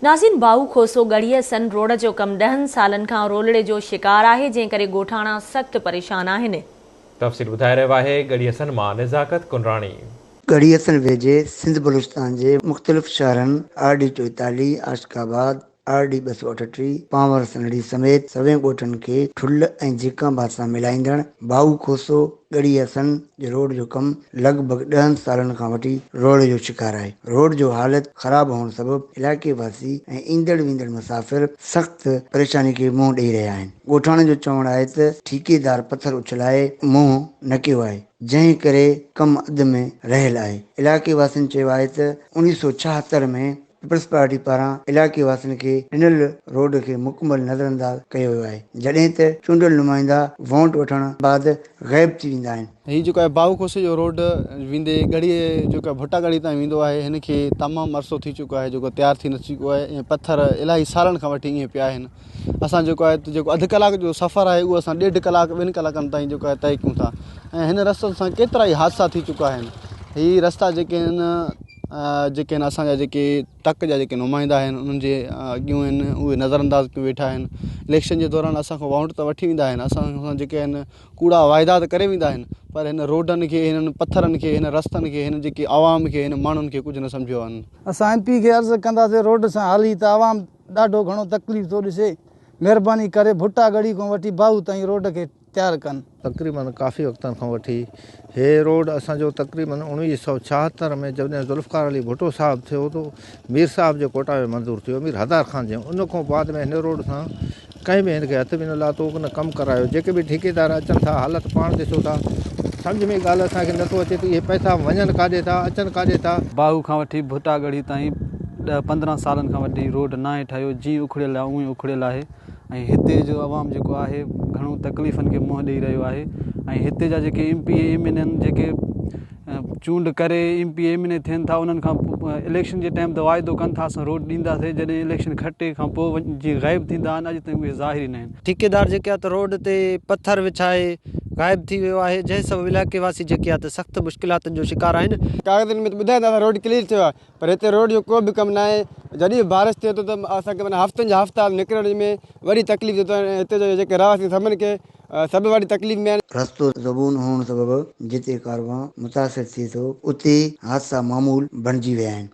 नाज़रीन, बाऊ खोसो गढ़ीअ सन रोड जो कम 10 सालन खां रोलड़े जो शिकार है, जंहिं करे ॻोठाणा सख्त परेशान आहिनि। तफ़सील ॿुधाए रहियो आहे गढ़ीअ सन मां निज़ाकत कुंडराणी। गढ़ीअ सन वेझे सिंध बलूचिस्तान जे मुख़्तलिफ़ शहरनि RD 44, आशिकाबाद, RD 238, पांवर सनड़ी समेत सवें ॻोठनि खे ठुल ऐं जीकाबाद सां मिलाईंदड़ बाऊ खोसो गढ़ीअ सन जे रोड जो कम लॻभॻि 10 सालनि खां वठी रोड़े जो शिकार आहे। रोड जो हालत ख़राब हुअण सबबि इलाइक़े वासी ऐं ईंदड़ वेंदड़ मुसाफ़िर सख़्त परेशानी खे मुंहुं ॾेई रहिया आहिनि। ॻोठाणे जो चवणु आहे त ठेकेदार पथर उछलाए मुंहुं न कयो आहे, जंहिं करे कम अध में रहियल आहे। इलाइक़े वासियुनि चयो आहे त 1976 में पीपल्स पार्टी पारां इलाइक़े वासियुनि खे ॾिनल रोड खे मुकमल नज़रअंदाज कयो वियो आहे, जॾहिं त चूंडियल नुमाइंदा वोट वठण बाद ग़ाइब थी वेंदा आहिनि। ही जो है बाऊ खोसे जो रोड वेंदे गढ़ी जो भुट्टा गढ़ी ताईं वेंदो आहे, हिन खे तमामु अरसो थी चुको आहे, जेको तयारु थी न चुको आहे ऐं पत्थर इलाही सालनि खां वठी ईअं पिया आहिनि। असां जेको आहे जेको अधु कलाक जो सफ़र आहे उहो असां 1.5 कलाक 2 कलाकनि ताईं जेको आहे तय कयूं था ऐं हिन रस्तनि सां केतिरा ई हादसा थी चुका आहिनि। हीअ रस्ता जेके आहिनि असांजा जेके तक जा जेके नुमाइंदा आहिनि उन्हनि जे अॻियूं आहिनि उहे नज़रअंदाज कयूं वेठा आहिनि। इलेक्शन जे दौरान असांखां वोट त वठी वेंदा आहिनि, असां जेके आहिनि कूड़ा वाइदा त करे वेंदा आहिनि, पर हिन रोडनि खे, हिननि पत्थरनि खे, हिन रस्तनि खे, हिन जेके आवाम खे, हिन माण्हुनि खे कुझु न सम्झियो आहे। असां MP खे अर्ज़ु कंदासीं रोड सां हली त आवाम ॾाढो घणो तकलीफ़ थो ॾिसे। महिरबानी करे भुट्टा गढ़ी खां वठी बाऊ ताईं रोड खे तयारु कनि। तक़रीबन काफ़ी वक़्तनि खां वठी हे रोड असांजो तक़रीबन 1976 में जॾहिं ज़ुल्फ़कार अली भुट्टो साहिबु थियो तो मीर साहिब जे कोटा में मंज़ूर थियो, मीर हदार ख़ान जे, उन खां बाद में हिन रोड सां कंहिं बि हिन खे हथ बि न लाथो, न कमु करायो। जेके बि ठेकेदार अचनि था हालत पाण ॾिसो था, सम्झ में ॻाल्हि असांखे नथो अचे त इहे पैसा वञनि काॾे था, अचनि काॾे था। बाऊ खां वठी भुट्टा गढ़ी ताईं 10-15 सालनि खां वठी रोड न आहे ठहियो, जीअं उखड़ियल आहे उअं उखड़ियल आहे ऐं हिते जो आवाम जेको आहे घणो तकलीफ़ुनि खे मुंहुं ॾेई रहियो आहे ऐं हिते जा जेके MP MN जेके चूंड करे MP MN थियनि था, उन्हनि खां इलेक्शन जे टाइम त वाइदो कनि था असां रोड ॾींदासीं, जॾहिं इलेक्शन खटे खां पोइ जीअं ग़ाइब थींदा आहिनि, अॼु ताईं उहे ज़ाहिर न आहिनि। ठेकेदार जेके आहे त रोड ते पत्थर विछाए ग़ाइब थी वियो आहे, जंहिं सबबु इलाइक़े वासी जेके आहे त सख़्तु मुश्किलातुनि जो शिकार आहिनि। कागज़नि में त ॿुधाईंदा त रोड क्लियर थियो आहे, पर हिते रोड जो को बि कमु न आहे। जॾहिं बारिश थिए थो त असांखे माना हफ़्तनि जा हफ़्ता निकिरण में वरी तकलीफ़ थिए थो, हिते जो जेके रहवासी सभिनि खे सभु वरी तकलीफ़ में आहिनि। रस्तो ज़बून हुअण सबबि जिते कारवां मुतासिर थिए थो, उते हादसा मामूल बणिजी विया आहिनि।